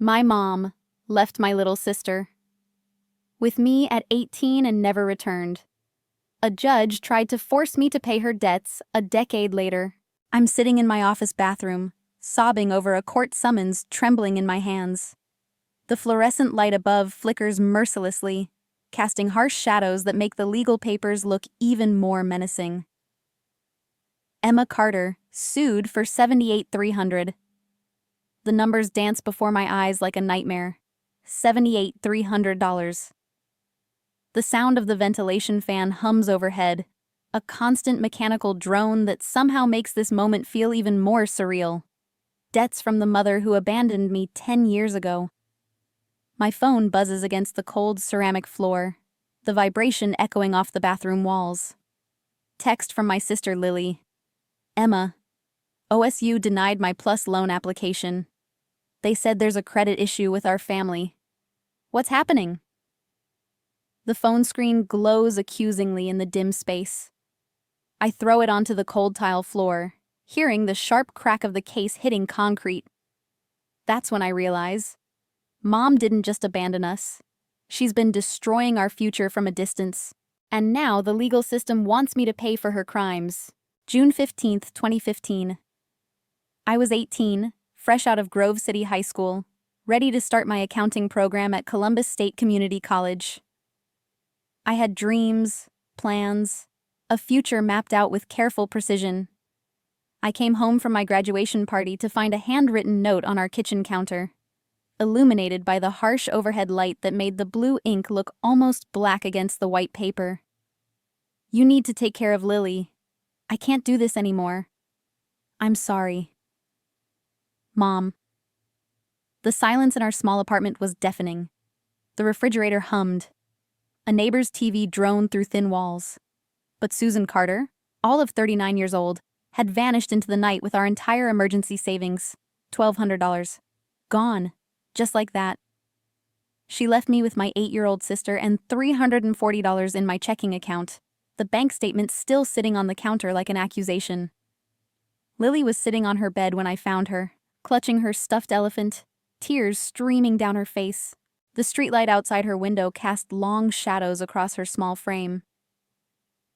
My mom left my little sister with me at 18 and never returned. A judge tried to force me to pay her debts a decade later. I'm sitting in my office bathroom, sobbing over a court summons trembling in my hands. The fluorescent light above flickers mercilessly, casting harsh shadows that make the legal papers look even more menacing. Emma Carter, sued for $78,300. The numbers dance before my eyes like a nightmare. $78,300. The sound of the ventilation fan hums overhead, a constant mechanical drone that somehow makes this moment feel even more surreal. Debts from the mother who abandoned me 10 years ago. My phone buzzes against the cold ceramic floor, the vibration echoing off the bathroom walls. Text from my sister Lily. Emma, OSU denied my PLUS loan application. They said there's a credit issue with our family. What's happening? The phone screen glows accusingly in the dim space. I throw it onto the cold tile floor, hearing the sharp crack of the case hitting concrete. That's when I realize, Mom didn't just abandon us. She's been destroying our future from a distance. And now the legal system wants me to pay for her crimes. June 15, 2015. I was 18, fresh out of Grove City High School, ready to start my accounting program at Columbus State Community College. I had dreams, plans, a future mapped out with careful precision. I came home from my graduation party to find a handwritten note on our kitchen counter, illuminated by the harsh overhead light that made the blue ink look almost black against the white paper. You need to take care of Lily. I can't do this anymore. I'm sorry. Mom. The silence in our small apartment was deafening. The refrigerator hummed. A neighbor's TV droned through thin walls. But Susan Carter, all of 39 years old, had vanished into the night with our entire emergency savings, $1,200. Gone, just like that. She left me with my 8-year-old sister and $340 in my checking account, the bank statement still sitting on the counter like an accusation. Lily was sitting on her bed when I found her, clutching her stuffed elephant, tears streaming down her face. The streetlight outside her window cast long shadows across her small frame.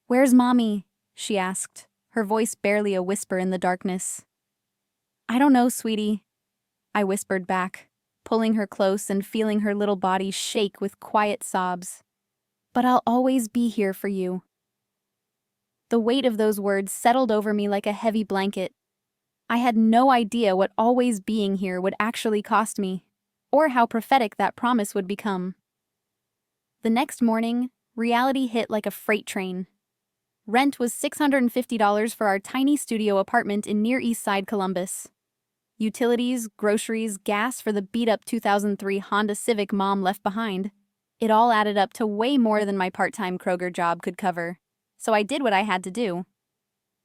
"Where's Mommy?" she asked, her voice barely a whisper in the darkness. "I don't know, sweetie," I whispered back, pulling her close and feeling her little body shake with quiet sobs. "But I'll always be here for you." The weight of those words settled over me like a heavy blanket. I had no idea what always being here would actually cost me, or how prophetic that promise would become. The next morning, reality hit like a freight train. Rent was $650 for our tiny studio apartment in Near East Side Columbus. Utilities, groceries, gas for the beat-up 2003 Honda Civic Mom left behind. It all added up to way more than my part-time Kroger job could cover, so I did what I had to do.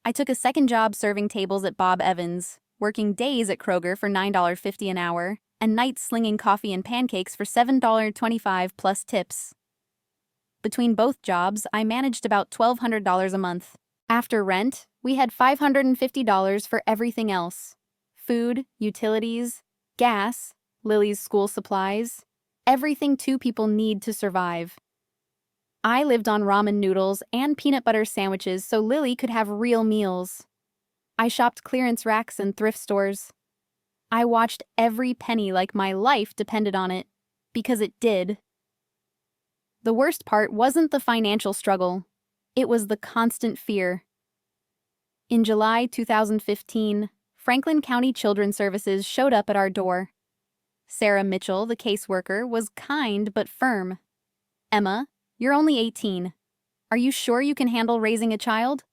I took a second job serving tables at Bob Evans, working days at Kroger for $9.50 an hour, and nights slinging coffee and pancakes for $7.25 plus tips. Between both jobs, I managed about $1,200 a month. After rent, we had $550 for everything else. Food, utilities, gas, Lily's school supplies, everything two people need to survive. I lived on ramen noodles and peanut butter sandwiches so Lily could have real meals. I shopped clearance racks and thrift stores. I watched every penny like my life depended on it, because it did. The worst part wasn't the financial struggle. It was the constant fear. In July 2015, Franklin County Children's Services showed up at our door. Sarah Mitchell, the caseworker, was kind but firm. "Emma, you're only 18. Are you sure you can handle raising a child?"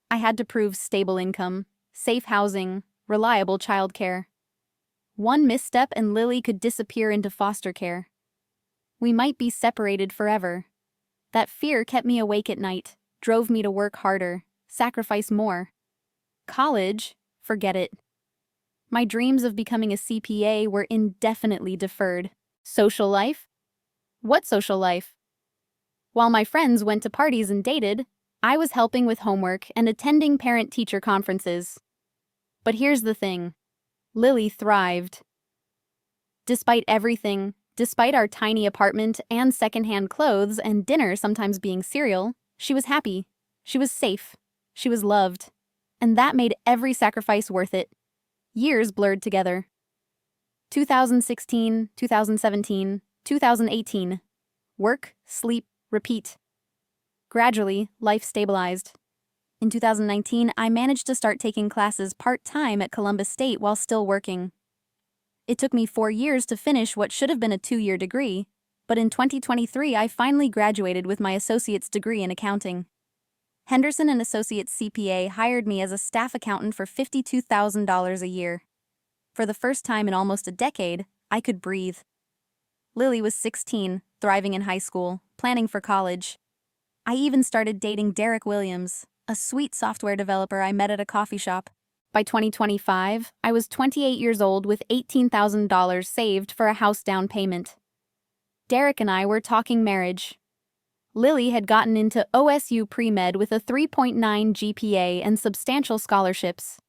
I had to prove stable income, safe housing, reliable childcare. One misstep and Lily could disappear into foster care. We might be separated forever. That fear kept me awake at night, drove me to work harder, sacrifice more. College? Forget it. My dreams of becoming a CPA were indefinitely deferred. Social life? What social life? While my friends went to parties and dated, I was helping with homework and attending parent-teacher conferences. But here's the thing. Lily thrived. Despite everything, despite our tiny apartment and secondhand clothes and dinner sometimes being cereal, she was happy. She was safe. She was loved. And that made every sacrifice worth it. Years blurred together. 2016, 2017, 2018. Work, sleep, repeat. Gradually, life stabilized. In 2019, I managed to start taking classes part-time at Columbus State while still working. It took me 4 years to finish what should have been a 2-year degree, but in 2023 I finally graduated with my associate's degree in accounting. Henderson & Associates CPA hired me as a staff accountant for $52,000 a year. For the first time in almost a decade, I could breathe. Lily was 16, thriving in high school, planning for college. I even started dating Derek Williams, a sweet software developer I met at a coffee shop. By 2025, I was 28 years old with $18,000 saved for a house down payment. Derek and I were talking marriage. Lily had gotten into OSU pre-med with a 3.9 GPA and substantial scholarships.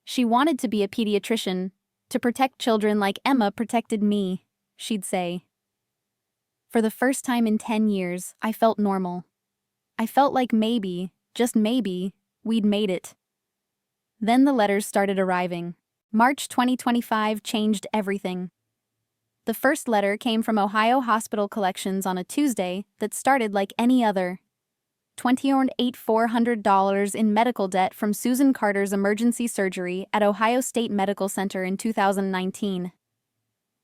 She wanted to be a pediatrician, to protect children like Emma protected me, she'd say. For the first time in 10 years, I felt normal. I felt like maybe, just maybe, we'd made it. Then the letters started arriving. March 2025 changed everything. The first letter came from Ohio Hospital Collections on a Tuesday that started like any other. $28,400 in medical debt from Susan Carter's emergency surgery at Ohio State Medical Center in 2019.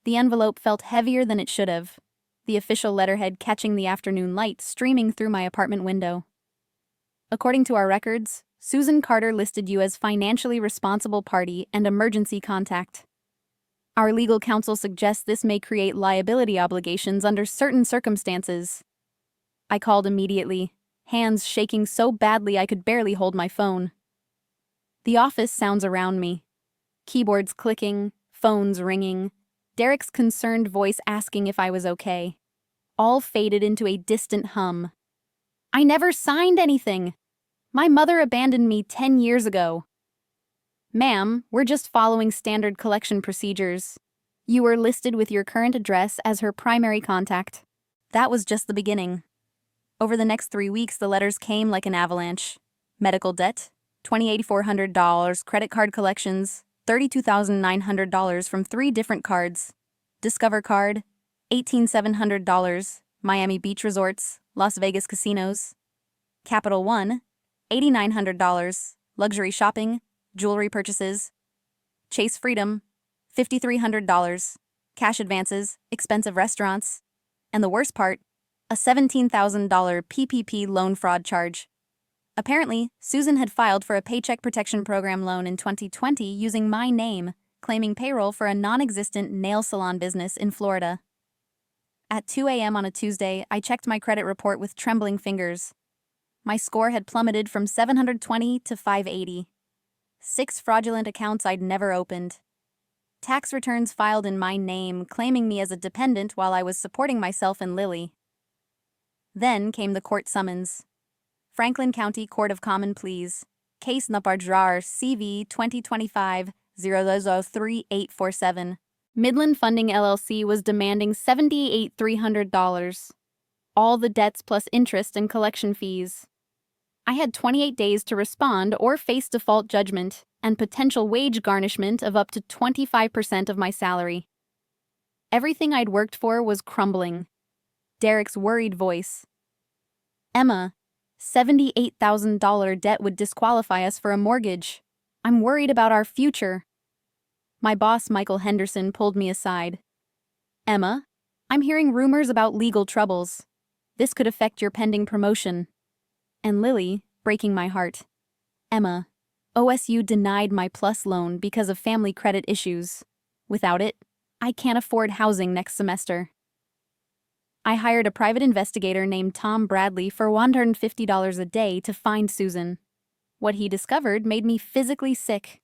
The envelope felt heavier than it should have, the official letterhead catching the afternoon light streaming through my apartment window. According to our records, Susan Carter listed you as financially responsible party and emergency contact. Our legal counsel suggests this may create liability obligations under certain circumstances. I called immediately, hands shaking so badly I could barely hold my phone. The office sounds around me. Keyboards clicking, phones ringing, Derek's concerned voice asking if I was okay. All faded into a distant hum. I never signed anything! My mother abandoned me 10 years ago. Ma'am, we're just following standard collection procedures. You were listed with your current address as her primary contact. That was just the beginning. Over the next 3 weeks, the letters came like an avalanche. Medical debt, $28,400, credit card collections, $32,900 from 3 different cards. Discover card, $18,700, Miami Beach Resorts, Las Vegas casinos. Capital One, $8,900, luxury shopping, jewelry purchases. Chase Freedom, $5,300, cash advances, expensive restaurants. And the worst part, a $17,000 PPP loan fraud charge. Apparently, Susan had filed for a Paycheck Protection Program loan in 2020 using my name, claiming payroll for a non-existent nail salon business in Florida. At 2 a.m. on a Tuesday, I checked my credit report with trembling fingers. My score had plummeted from 720 to 580. 6 fraudulent accounts I'd never opened. Tax returns filed in my name, claiming me as a dependent while I was supporting myself and Lily. Then came the court summons. Franklin County Court of Common Pleas. Case number CV 2025-003847. Midland Funding LLC was demanding $78,300. All the debts plus interest and collection fees. I had 28 days to respond or face default judgment and potential wage garnishment of up to 25% of my salary. Everything I'd worked for was crumbling. Derek's worried voice. Emma, $78,000 debt would disqualify us for a mortgage. I'm worried about our future. My boss, Michael Henderson, pulled me aside. Emma, I'm hearing rumors about legal troubles. This could affect your pending promotion. And Lily, breaking my heart. Emma, OSU denied my PLUS loan because of family credit issues. Without it, I can't afford housing next semester. I hired a private investigator named Tom Bradley for $150 a day to find Susan. What he discovered made me physically sick.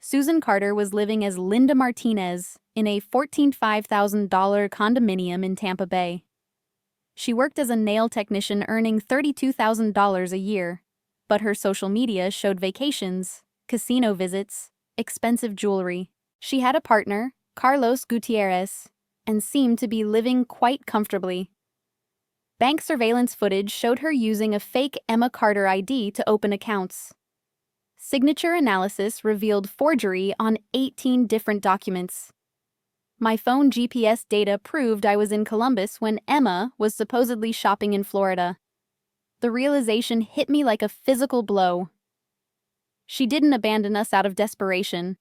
Susan Carter was living as Linda Martinez in a $14,500 condominium in Tampa Bay. She worked as a nail technician earning $32,000 a year, but her social media showed vacations, casino visits, expensive jewelry. She had a partner, Carlos Gutierrez, and seemed to be living quite comfortably. Bank surveillance footage showed her using a fake Emma Carter ID to open accounts. Signature analysis revealed forgery on 18 different documents. My phone GPS data proved I was in Columbus when Emma was supposedly shopping in Florida. The realization hit me like a physical blow. She didn't abandon us out of desperation.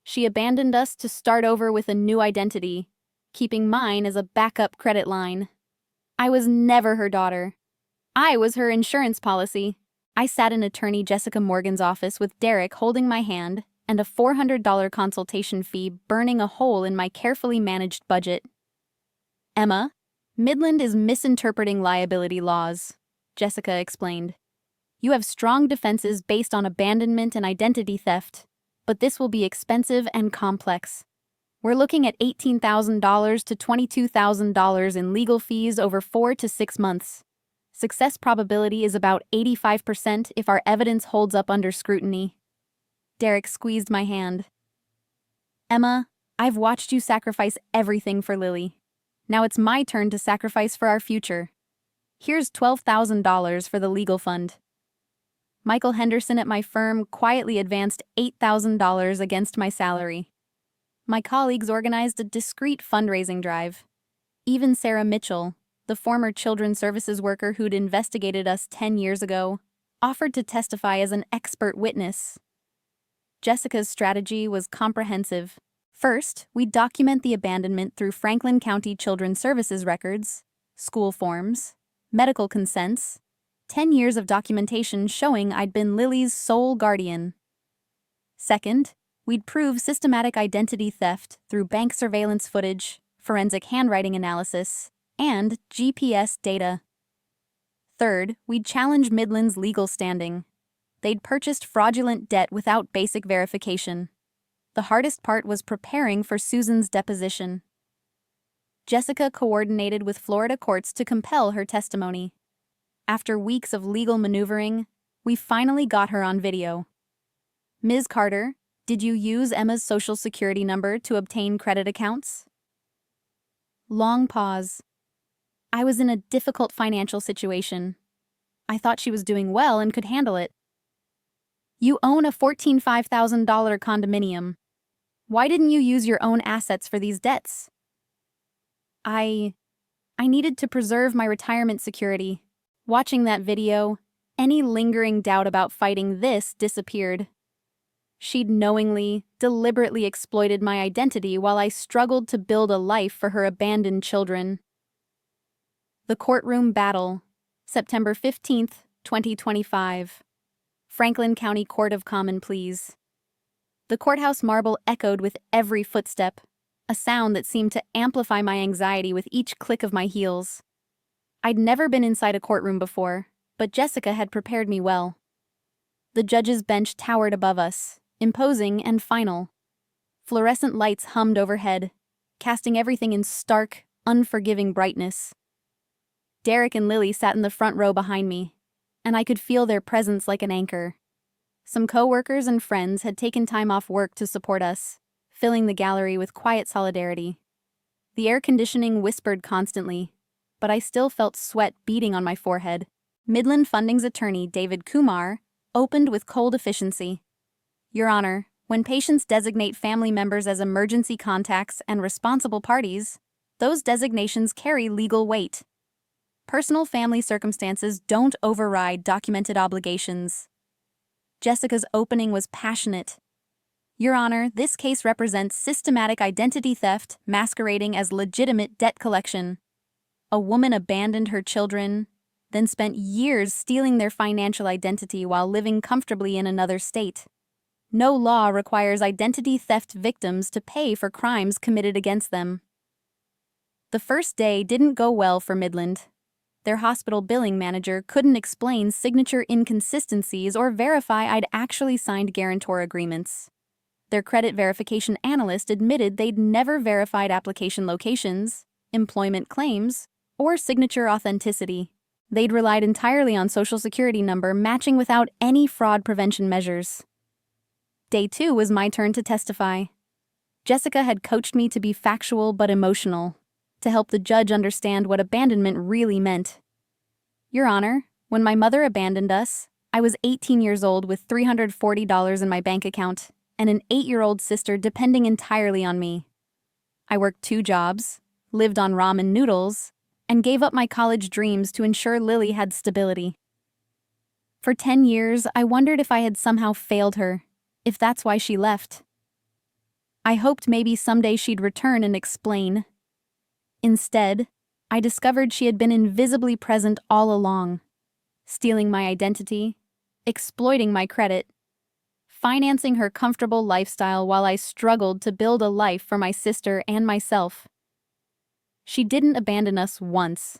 She abandoned us to start over with a new identity, keeping mine as a backup credit line. I was never her daughter. I was her insurance policy. I sat in attorney Jessica Morgan's office with Derek holding my hand and a $400 consultation fee burning a hole in my carefully managed budget. Emma, Midland is misinterpreting liability laws, Jessica explained. You have strong defenses based on abandonment and identity theft, but this will be expensive and complex. We're looking at $18,000 to $22,000 in legal fees over 4 to 6 months. Success probability is about 85% if our evidence holds up under scrutiny. Derek squeezed my hand. Emma, I've watched you sacrifice everything for Lily. Now it's my turn to sacrifice for our future. Here's $12,000 for the legal fund. Michael Henderson at my firm quietly advanced $8,000 against my salary. My colleagues organized a discreet fundraising drive. Even Sarah Mitchell, the former children's services worker who'd investigated us 10 years ago, offered to testify as an expert witness. Jessica's strategy was comprehensive. First, we'd document the abandonment through Franklin County Children's Services records, school forms, medical consents, 10 years of documentation showing I'd been Lily's sole guardian. Second, we'd prove systematic identity theft through bank surveillance footage, forensic handwriting analysis, and GPS data. Third, we'd challenge Midland's legal standing. They'd purchased fraudulent debt without basic verification. The hardest part was preparing for Susan's deposition. Jessica coordinated with Florida courts to compel her testimony. After weeks of legal maneuvering, we finally got her on video. Ms. Carter, did you use Emma's social security number to obtain credit accounts? Long pause. I was in a difficult financial situation. I thought she was doing well and could handle it. You own a $14,500 condominium. Why didn't you use your own assets for these debts? I needed to preserve my retirement security. Watching that video, any lingering doubt about fighting this disappeared. She'd knowingly, deliberately exploited my identity while I struggled to build a life for her abandoned children. The Courtroom Battle, September 15th, 2025. Franklin County Court of Common Pleas. The courthouse marble echoed with every footstep, a sound that seemed to amplify my anxiety with each click of my heels. I'd never been inside a courtroom before, but Jessica had prepared me well. The judge's bench towered above us, imposing and final. Fluorescent lights hummed overhead, casting everything in stark, unforgiving brightness. Derek and Lily sat in the front row behind me, and I could feel their presence like an anchor. Some co-workers and friends had taken time off work to support us, filling the gallery with quiet solidarity. The air conditioning whispered constantly, but I still felt sweat beading on my forehead. Midland Funding's attorney, David Kumar, opened with cold efficiency. Your Honor, when patients designate family members as emergency contacts and responsible parties, those designations carry legal weight. Personal family circumstances don't override documented obligations. Jessica's opening was passionate. Your Honor, this case represents systematic identity theft masquerading as legitimate debt collection. A woman abandoned her children, then spent years stealing their financial identity while living comfortably in another state. No law requires identity theft victims to pay for crimes committed against them. The first day didn't go well for Midland. Their hospital billing manager couldn't explain signature inconsistencies or verify I'd actually signed guarantor agreements. Their credit verification analyst admitted they'd never verified application locations, employment claims, or signature authenticity. They'd relied entirely on social security number matching without any fraud prevention measures. Day 2 was my turn to testify. Jessica had coached me to be factual but emotional, to help the judge understand what abandonment really meant. Your Honor, when my mother abandoned us, I was 18 years old with $340 in my bank account and an 8-year-old sister depending entirely on me. I worked 2 jobs, lived on ramen noodles, and gave up my college dreams to ensure Lily had stability. For 10 years, I wondered if I had somehow failed her, if that's why she left. I hoped maybe someday she'd return and explain. Instead, I discovered she had been invisibly present all along, stealing my identity, exploiting my credit, financing her comfortable lifestyle while I struggled to build a life for my sister and myself. She didn't abandon us once.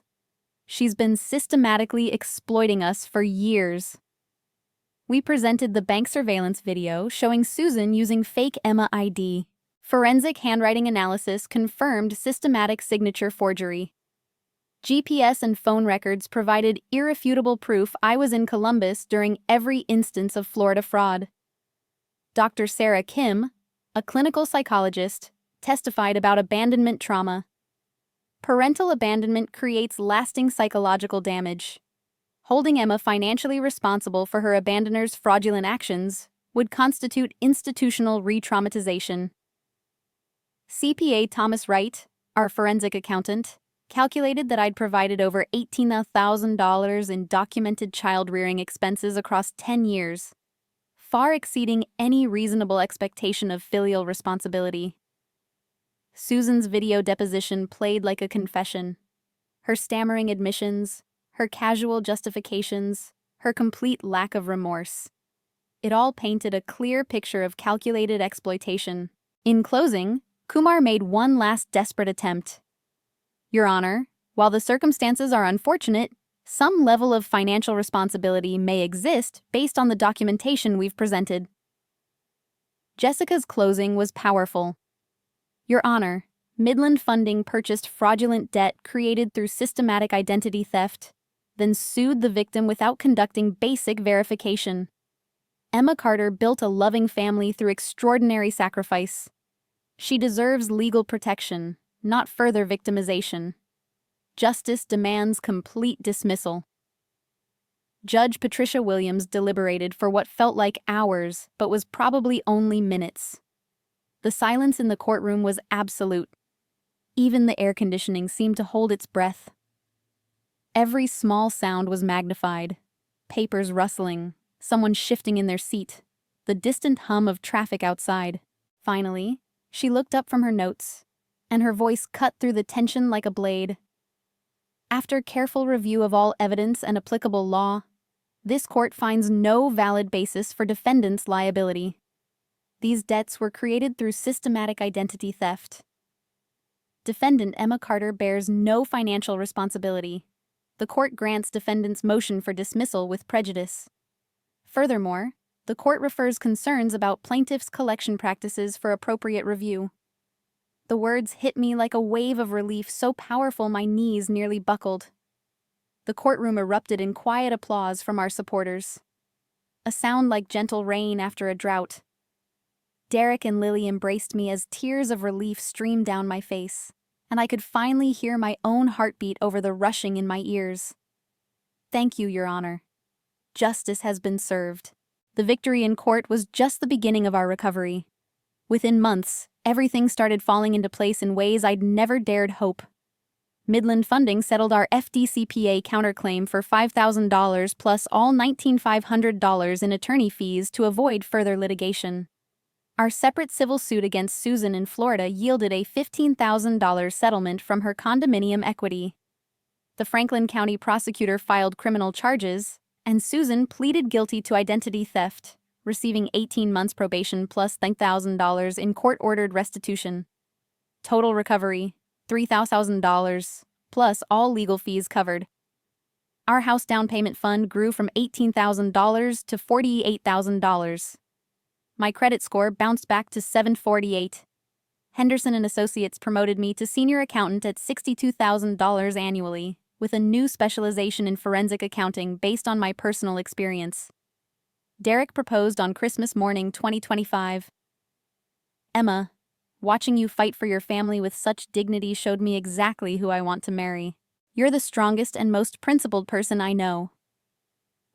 She's been systematically exploiting us for years. We presented the bank surveillance video showing Susan using fake Emma ID. Forensic handwriting analysis confirmed systematic signature forgery. GPS and phone records provided irrefutable proof I was in Columbus during every instance of Florida fraud. Dr. Sarah Kim, a clinical psychologist, testified about abandonment trauma. Parental abandonment creates lasting psychological damage. Holding Emma financially responsible for her abandoner's fraudulent actions would constitute institutional re-traumatization. CPA Thomas Wright, our forensic accountant, calculated that I'd provided over $18,000 in documented child-rearing expenses across 10 years, far exceeding any reasonable expectation of filial responsibility. Susan's video deposition played like a confession. Her stammering admissions, her casual justifications, her complete lack of remorse. It all painted a clear picture of calculated exploitation. In closing, Kumar made one last desperate attempt. Your Honor, while the circumstances are unfortunate, some level of financial responsibility may exist based on the documentation we've presented. Jessica's closing was powerful. Your Honor, Midland Funding purchased fraudulent debt created through systematic identity theft, then sued the victim without conducting basic verification. Emma Carter built a loving family through extraordinary sacrifice. She deserves legal protection, not further victimization. Justice demands complete dismissal. Judge Patricia Williams deliberated for what felt like hours, but was probably only minutes. The silence in the courtroom was absolute. Even the air conditioning seemed to hold its breath. Every small sound was magnified. Papers rustling, someone shifting in their seat, the distant hum of traffic outside. Finally, she looked up from her notes, and her voice cut through the tension like a blade. After careful review of all evidence and applicable law, this court finds no valid basis for defendants' liability. These debts were created through systematic identity theft. Defendant Emma Carter bears no financial responsibility. The court grants defendant's motion for dismissal with prejudice. Furthermore, the court refers concerns about plaintiff's collection practices for appropriate review. The words hit me like a wave of relief so powerful my knees nearly buckled. The courtroom erupted in quiet applause from our supporters. A sound like gentle rain after a drought. Derek and Lily embraced me as tears of relief streamed down my face, and I could finally hear my own heartbeat over the rushing in my ears. Thank you, Your Honor. Justice has been served. The victory in court was just the beginning of our recovery. Within months, everything started falling into place in ways I'd never dared hope. Midland Funding settled our FDCPA counterclaim for $5,000 plus all $19,500 in attorney fees to avoid further litigation. Our separate civil suit against Susan in Florida yielded a $15,000 settlement from her condominium equity. The Franklin County prosecutor filed criminal charges, and Susan pleaded guilty to identity theft, receiving 18 months probation plus $10,000 in court-ordered restitution. Total recovery, $3,000, plus all legal fees covered. Our house down payment fund grew from $18,000 to $48,000. My credit score bounced back to 748. Henderson and Associates promoted me to senior accountant at $62,000 annually, with a new specialization in forensic accounting based on my personal experience. Derek proposed on Christmas morning 2025. Emma, Watching you fight for your family with such dignity showed me exactly who I want to marry. You're the strongest and most principled person I know.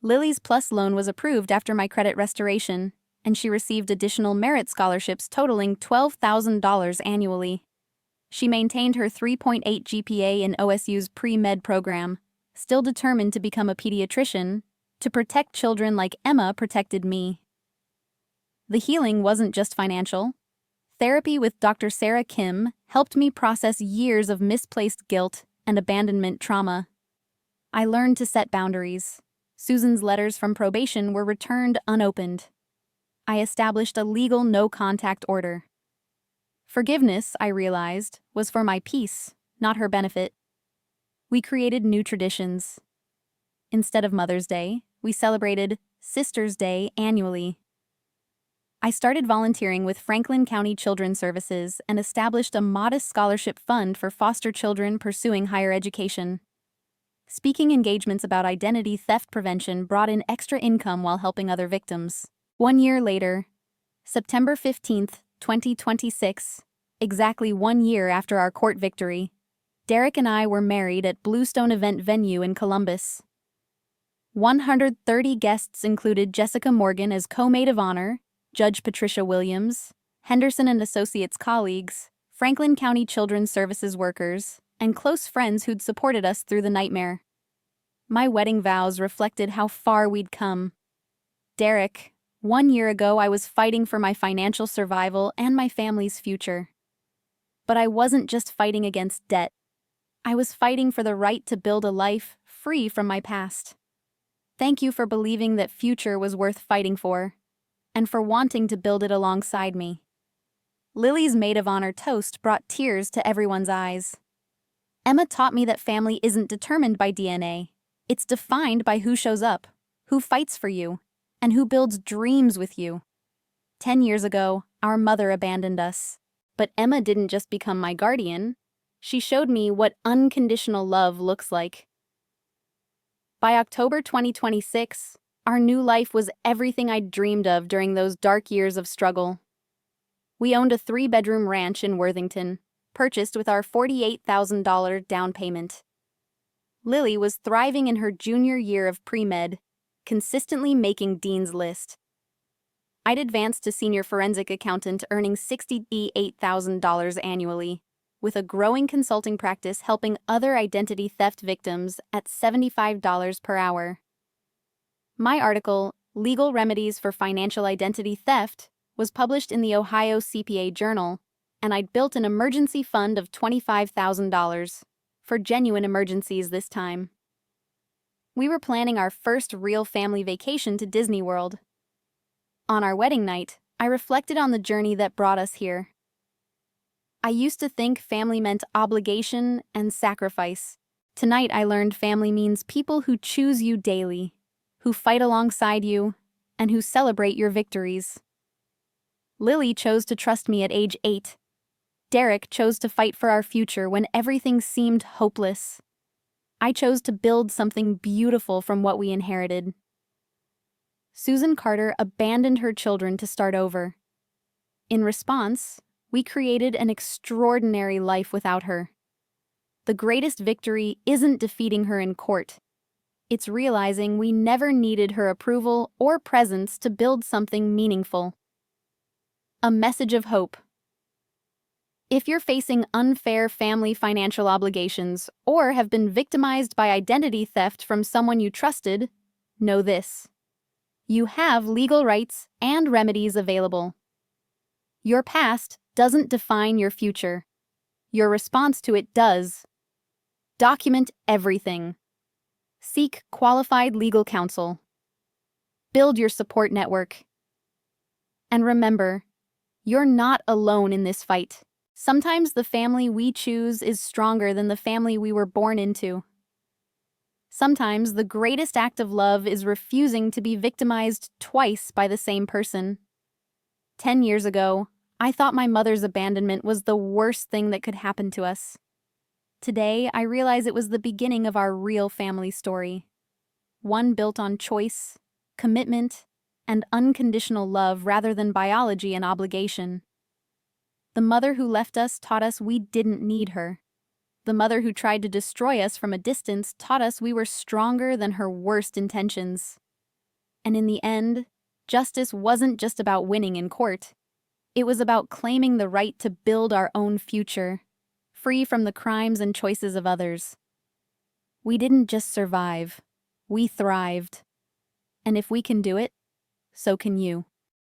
Lily's Plus loan was approved after my credit restoration, and she received additional merit scholarships totaling $12,000 annually. She maintained her 3.8 GPA in OSU's pre-med program, still determined to become a pediatrician, to protect children like Emma protected me. The healing wasn't just financial. Therapy with Dr. Sarah Kim helped me process years of misplaced guilt and abandonment trauma. I learned to set boundaries. Susan's letters from probation were returned unopened. I established a legal no-contact order. Forgiveness, I realized, was for my peace, not her benefit. We created new traditions. Instead of Mother's Day, we celebrated Sister's Day annually. I started volunteering with Franklin County Children's Services and established a modest scholarship fund for foster children pursuing higher education. Speaking engagements about identity theft prevention brought in extra income while helping other victims. 1 year later, September 15th, 2026, exactly 1 year after our court victory, Derek and I were married at Bluestone Event Venue in Columbus. 130 guests included Jessica Morgan as co-maid of honor, Judge Patricia Williams, Henderson and Associates colleagues, Franklin County Children's Services workers, and close friends who'd supported us through the nightmare. My wedding vows reflected how far we'd come. Derek, 1 year ago I was fighting for my financial survival and my family's future. But I wasn't just fighting against debt. I was fighting for the right to build a life free from my past. Thank you for believing that future was worth fighting for, and for wanting to build it alongside me. Lily's maid of honor toast brought tears to everyone's eyes. Emma taught me that family isn't determined by DNA. It's defined by who shows up, who fights for you, and who builds dreams with you. 10 years ago, our mother abandoned us. But Emma didn't just become my guardian. She showed me what unconditional love looks like. By October 2026, our new life was everything I'd dreamed of during those dark years of struggle. We owned a 3-bedroom ranch in Worthington, purchased with our $48,000 down payment. Lily was thriving in her junior year of pre-med, consistently making Dean's List. I'd advanced to senior forensic accountant, earning $68,000 annually, with a growing consulting practice helping other identity theft victims at $75 per hour. My article, Legal Remedies for Financial Identity Theft, was published in the Ohio CPA Journal, and I'd built an emergency fund of $25,000 for genuine emergencies this time. We were planning our first real family vacation to Disney World. On our wedding night, I reflected on the journey that brought us here. I used to think family meant obligation and sacrifice. Tonight I learned family means people who choose you daily, who fight alongside you, and who celebrate your victories. Lily chose to trust me at age 8. Derek chose to fight for our future when everything seemed hopeless. I chose to build something beautiful from what we inherited. Susan Carter abandoned her children to start over. In response, we created an extraordinary life without her. The greatest victory isn't defeating her in court. It's realizing we never needed her approval or presence to build something meaningful. A message of hope. If you're facing unfair family financial obligations or have been victimized by identity theft from someone you trusted, know this. You have legal rights and remedies available. Your past doesn't define your future. Your response to it does. Document everything. Seek qualified legal counsel. Build your support network. And remember, you're not alone in this fight. Sometimes the family we choose is stronger than the family we were born into. Sometimes the greatest act of love is refusing to be victimized twice by the same person. 10 years ago, I thought my mother's abandonment was the worst thing that could happen to us. Today, I realize it was the beginning of our real family story. One built on choice, commitment, and unconditional love rather than biology and obligation. The mother who left us taught us we didn't need her. The mother who tried to destroy us from a distance taught us we were stronger than her worst intentions. And in the end, justice wasn't just about winning in court. It was about claiming the right to build our own future, free from the crimes and choices of others. We didn't just survive, we thrived. And if we can do it, so can you.